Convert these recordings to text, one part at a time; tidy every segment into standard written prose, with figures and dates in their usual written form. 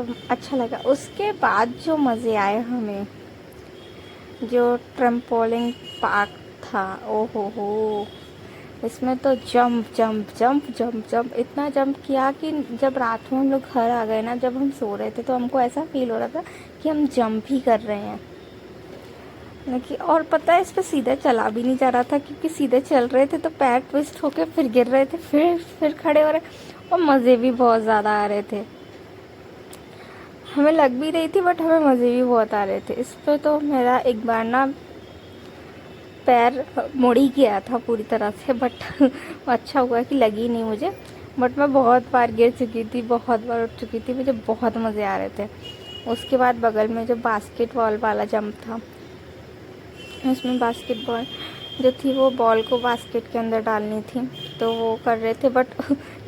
तो अच्छा लगा। उसके बाद जो मज़े आए हमें, जो ट्रम्पोलिन पार्क था, ओ हो, इसमें तो jump jump jump jump jump इतना जंप किया कि जब रात में हम लोग घर आ गए ना, जब हम सो रहे थे तो हमको ऐसा फील हो रहा था कि हम जंप ही कर रहे हैं कि। और पता है, इस पर सीधे चला भी नहीं जा रहा था, क्योंकि सीधे चल रहे थे तो पैर ट्विस्ट होके फिर गिर रहे थे, फिर खड़े हो रहे, और मज़े भी बहुत ज़्यादा आ रहे थे। हमें लग भी रही थी बट हमें मज़े भी बहुत आ रहे थे। इस पर तो मेरा एक बार ना पैर मुड़ ही गया था पूरी तरह से, बट अच्छा हुआ कि लगी नहीं मुझे। बट मैं बहुत बार गिर चुकी थी, बहुत बार उठ चुकी थी, मुझे बहुत मज़े आ रहे थे। उसके बाद बगल में जो बास्केटबॉल वाला जंप था, उसमें बास्केटबॉल जो थी वो बॉल को बास्केट के अंदर डालनी थी, तो वो कर रहे थे, बट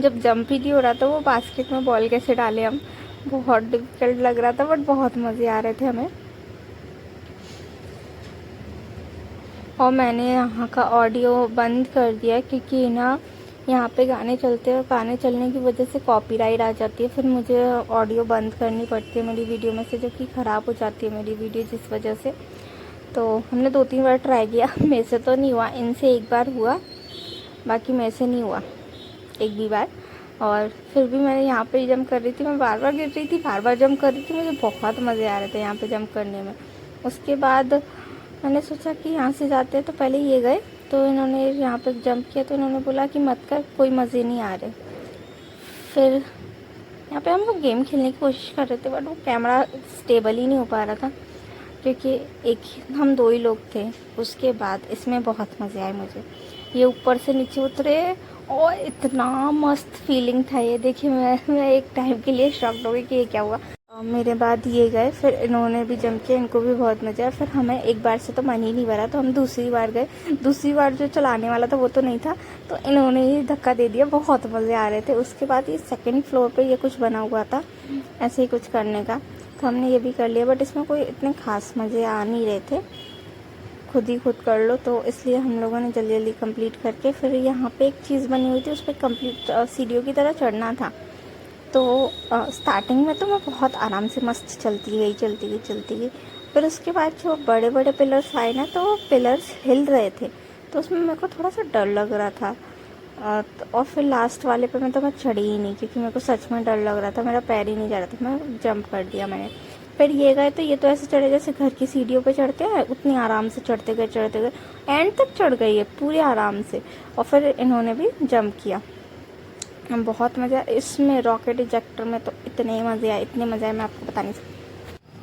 जब जंप ही नहीं हो रहा था वो बास्केट में बॉल कैसे डालें हम। बहुत डिफिकल्ट लग रहा था, बट बहुत मज़े आ रहे थे हमें। और मैंने यहाँ का ऑडियो बंद कर दिया, क्योंकि ना यहाँ पे गाने चलते हैं, और गाने चलने की वजह से कॉपीराइट आ जाती है, फिर मुझे ऑडियो बंद करनी पड़ती है मेरी वीडियो में से, जो कि ख़राब हो जाती है मेरी वीडियो जिस वजह से। तो हमने 2-3 बार ट्राई किया, मेरे से तो नहीं हुआ, इनसे एक बार हुआ, बाकी मेरे से नहीं हुआ एक भी बार। और फिर भी मैंने यहाँ पे जंप कर रही थी, मैं बार बार गिर रही थी, बार बार जंप कर रही थी, मुझे बहुत मज़े आ रहे थे यहाँ पे जंप करने में। उसके बाद मैंने सोचा कि यहाँ से जाते हैं, तो पहले ये गए, तो इन्होंने यहाँ पे जंप किया, तो इन्होंने बोला कि मत कर, कोई मज़े नहीं आ रहे। फिर यहाँ पे हम लोग गेम खेलने की कोशिश कर रहे थे, बट वो कैमरा स्टेबल ही नहीं हो पा रहा था, क्योंकि हम 2 ही लोग थे। उसके बाद इसमें बहुत मज़े आए मुझे, ये ऊपर से नीचे उतरे और इतना मस्त फीलिंग था ये। देखिए, मैं एक टाइम के लिए शॉक्ड हो गई कि ये क्या हुआ। मेरे बाद ये गए, फिर इन्होंने भी जंप किया, इनको भी बहुत मज़ा आया। फिर हमें एक बार से तो मन ही नहीं भरा, तो हम दूसरी बार गए। दूसरी बार जो चलाने वाला था वो तो नहीं था, तो इन्होंने ही धक्का दे दिया, बहुत मज़े आ रहे थे। उसके बाद ये 2nd फ्लोर पे ये कुछ बना हुआ था ऐसे ही कुछ करने का, तो हमने ये भी कर लिया, बट इसमें कोई इतने ख़ास मज़े आ नहीं रहे थे, खुद ही खुद कर लो, तो इसलिए हम लोगों ने जल्दी जल्दी कंप्लीट करके। फिर यहाँ पे एक चीज़ बनी हुई थी, उस पर कंप्लीट सीढ़ियों की तरह चढ़ना था। तो स्टार्टिंग में तो मैं बहुत आराम से मस्त चलती गई। फिर उसके बाद जो बड़े बड़े पिलर्स आए ना, तो वो पिलर्स हिल रहे थे, तो उसमें मेरे को थोड़ा सा डर लग रहा था। और फिर लास्ट वाले पे मैं चढ़ी ही नहीं, क्योंकि मेरे को सच में डर लग रहा था, मेरा पैर ही नहीं जा रहा था, मैं जंप कर दिया मैंने। फिर ये गए, तो ये तो ऐसे चढ़े जैसे घर की सीढ़ियों पे चढ़ते हैं, उतनी आराम से चढ़ते गए एंड तक चढ़ गई है पूरे आराम से। और फिर इन्होंने भी जंप किया, बहुत मज़ा। इसमें रॉकेट इजेक्टर में तो इतने मज़े आए, मैं आपको बता नहीं सकती।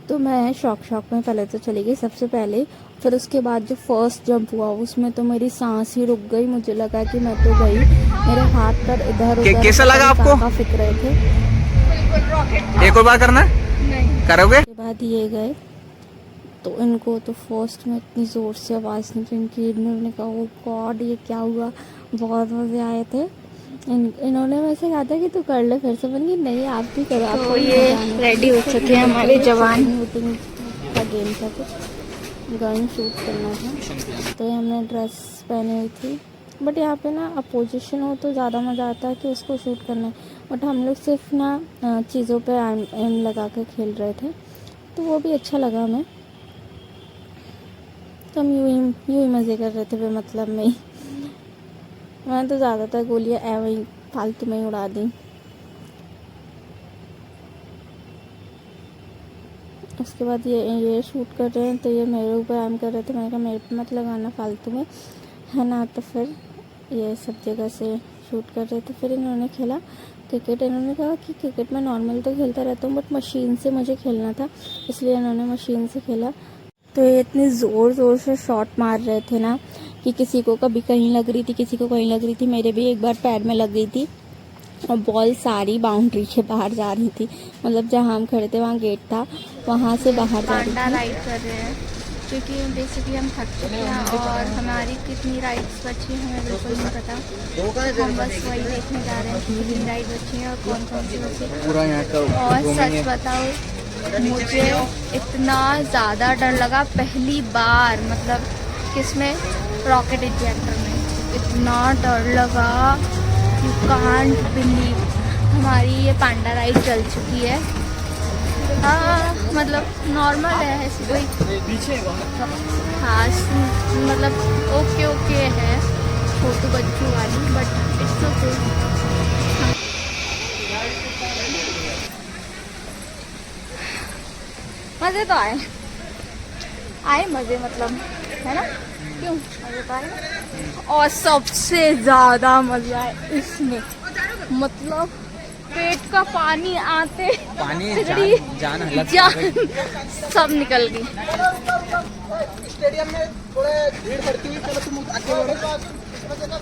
तो मैं शौक में पहले तो चली गई सबसे पहले। फिर उसके बाद जो फर्स्ट जंप हुआ उसमें तो मेरी सांस ही रुक गई, मुझे लगा कि मैं तो गई। मेरे हाथ पर इधर उधर कैसा लगा आपको? फिक रहे थे। एक और बार करना नहीं करोगे? उसके बाद ये गए, तो इनको तो फर्स्ट में इतनी ज़ोर से आवाज़ नहीं थी, इन्होंने कहा ओ गॉड ये क्या हुआ, बहुत मज़े आए थे। इन्होंने वैसे कहा था कि तू कर ले, फिर से बनी नहीं आप भी करो। तो आपको ये रेडी हो चुके हैं हमारे जवान। शूटिंग का गेम था, कुछ गन शूट करना था, तो हमने ड्रेस पहनी हुई थी। बट यहाँ पे ना अपोजिशन हो तो ज़्यादा मज़ा आता है कि उसको शूट करना है, बट हम लोग सिर्फ ना चीज़ों पे एम लगा कर खेल रहे थे, तो वो भी अच्छा लगा हमें। तो हम यूँ ही मज़े कर रहे थे बेमतलब में ही। मैंने तो ज़्यादातर गोलियाँ ऐवे ही फालतू में ही उड़ा दी। उसके बाद ये शूट कर रहे हैं, तो ये मेरे ऊपर एम कर रहे थे, मैंने कहा मेरे पे मत लगाना फालतू में, है ना। तो फिर ये सब जगह से शूट कर रहे थे। फिर इन्होंने खेला क्रिकेट। इन्होंने कहा कि क्रिकेट में नॉर्मल तो खेलता रहता हूँ, बट मशीन से मुझे खेलना था, इसलिए इन्होंने मशीन से खेला। तो ये इतने ज़ोर से शॉट मार रहे थे ना कि किसी को कभी कहीं लग रही थी, किसी को कहीं लग रही थी। मेरे भी एक बार पैर में लग गई थी, और बॉल सारी बाउंड्री के बाहर जा रही थी, मतलब जहाँ हम खड़े थे वहाँ गेट था, वहाँ से बाहर जा रही थी। राइड कर रहे हैं, क्योंकि बेसिकली हम थक चुके हैं, और हमारी कितनी राइड्स बची हैं हमें बिल्कुल नहीं पता। हम बस वही देखने जा रहे हैं कि कितनी राइड बची हैं और कौन कौन सी बची। और सच बताओ, मुझे इतना ज़्यादा डर लगा पहली बार, मतलब किसमें, रॉकेट इजेक्टर में, इतना डर लगा, यू कांट बिलीव। हमारी ये पांडा राइड चल चुकी है, हाँ मतलब नॉर्मल है ऐसी कोई पीछे हाँ मतलब ओके है छोटू बच्चों वाली बट इट्स ओके। मज़े तो आए मज़े मतलब है ना, क्यों मज़े तो आए। और सबसे ज़्यादा मज़ा है इसमें, मतलब पेट का पानी आते पानी जान सब निकल गई। स्टेडियम में थोड़े भीड़ बढ़ती हुई, चलो तुम आगे बढ़ो।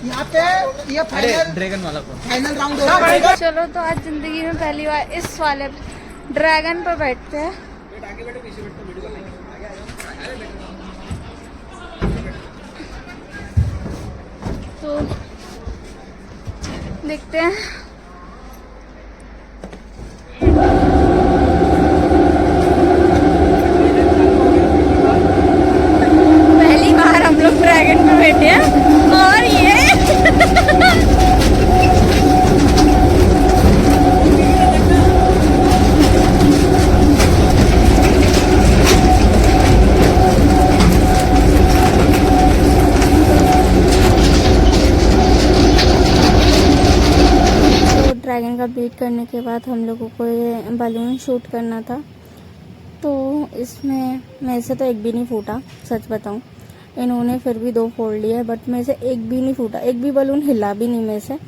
यहाँ पे ये ड्रैगन वाला फाइनल राउंड हो रहा है। चलो तो आज जिंदगी में पहली बार इस वाले ड्रैगन पर बैठते हैं। तो देखते हैं पहली बार हम लोग ड्रैगन पे बैठे हैं और ये ड्रैगन का बीट करने के बाद हम लोगों को ये बलून शूट करना था। तो इसमें मेरे से तो एक भी नहीं फूटा, सच बताऊं। इन्होंने फिर भी 2 फोड़ लिए बट मेरे से एक भी नहीं फूटा, एक भी बलून हिला भी नहीं मेरे से।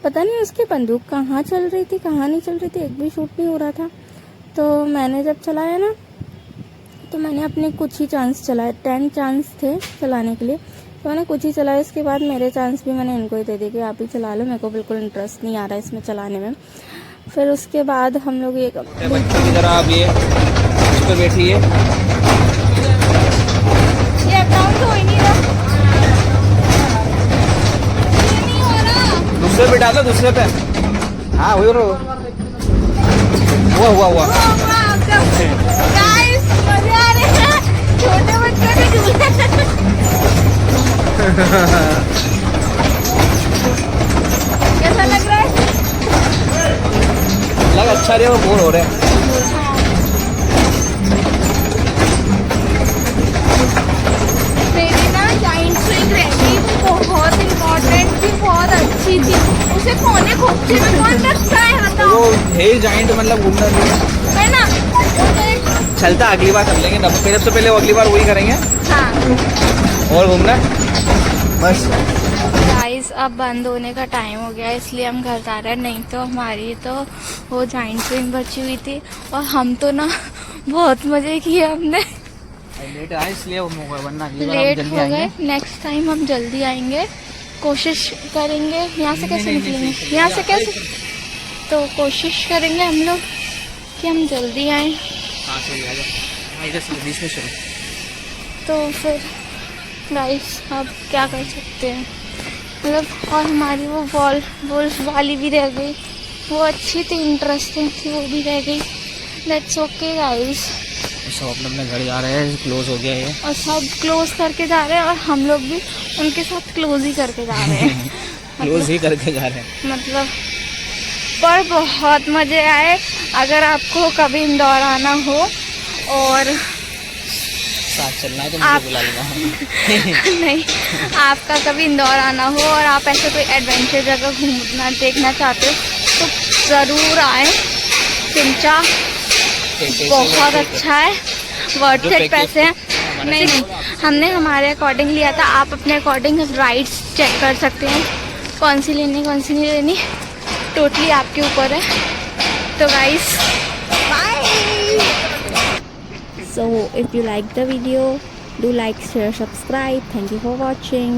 पता नहीं उसकी बंदूक कहाँ चल रही थी कहाँ नहीं चल रही थी, एक भी शूट नहीं हो रहा था। तो मैंने जब चलाया ना तो मैंने अपने कुछ ही चांस चलाए, 10 चांस थे चलाने के लिए, तो मैंने कुछ ही चलाया। इसके बाद मेरे चांस भी मैंने इनको ही दे दिए कि आप ही चला लो, मेरे को बिल्कुल इंटरेस्ट नहीं आ रहा है इसमें चलाने में। फिर उसके बाद हम लोग ये बच्चों की तरह आप ये इस पर बैठिए। ये अकाउंट हो ही नहीं रहा, ये नहीं हो रहा। दूसरे पे डालो, दूसरे पे। हाँ हुआ गाइस मजे आ रहे हैं, छोटे बच्चों के झूले। कैसा लग रहा है? लग अच्छा रहा है, वो बोर हो रहे हैं। मेरी ना जाइंट स्विंग रही बहुत इम्पोर्टेंट थी, बहुत अच्छी थी। उसे कोने खोपचे में कौन रखता है बताओ? वो है जाइंट मतलब घूमना नहीं है ना, चलता, अगली बार कर लेंगे तब। फिर सबसे पहले वो अगली बार वही करेंगे हाँ। और घूमना बस। गाइस अब बंद होने का टाइम हो गया इसलिए हम घर जा रहे हैं, नहीं तो हमारी तो वो जाइंट स्विंग बची हुई थी और हम तो ना बहुत मजे किए हमने। लेट आए इसलिए वो वरना अगली बार हम लेट जल्दी हो आएंगे। गए, नेक्स्ट टाइम हम जल्दी आएंगे, कोशिश करेंगे। यहाँ से कैसे निकलेंगे, यहाँ से कैसे, तो कोशिश करेंगे हम लोग कि हम जल्दी आएँ। हाँ सही आ जाए, इधर से बीच में शुरू। तो फिर गाइस अब क्या कर सकते हैं, मतलब। और हमारी वो वॉल्फ वाली भी रह गई, वो अच्छी थी, इंटरेस्टिंग थी, वो भी रह गई। Let's okay guys. सब अपने अपने घर जा रहे हैं, क्लोज हो गया ये। और सब क्लोज करके जा रहे हैं और हम लोग भी उनके साथ क्लोज ही करके जा रहे हैं। क्लोज ही करके जा रहे हैं मतलब पर बहुत मज़े आए। अगर आपको कभी इंदौर आना हो और साथ चलना है तो आप मुझे बुला लेना। नहीं, आपका कभी इंदौर आना हो और आप ऐसे कोई एडवेंचर जगह घूमना देखना चाहते हो तो ज़रूर आए। सिंचा बहुत अच्छा है, वर्थ इट पैसे हैं। नहीं, हमने हमारे अकॉर्डिंग लिया था, आप अपने अकॉर्डिंग राइड्स चेक कर सकते हैं, कौन सी लेनी कौन सी नहीं लेनी, टोटली आपके ऊपर है। तो guys bye. So if you like the video, do like, share, subscribe. Thank you for watching.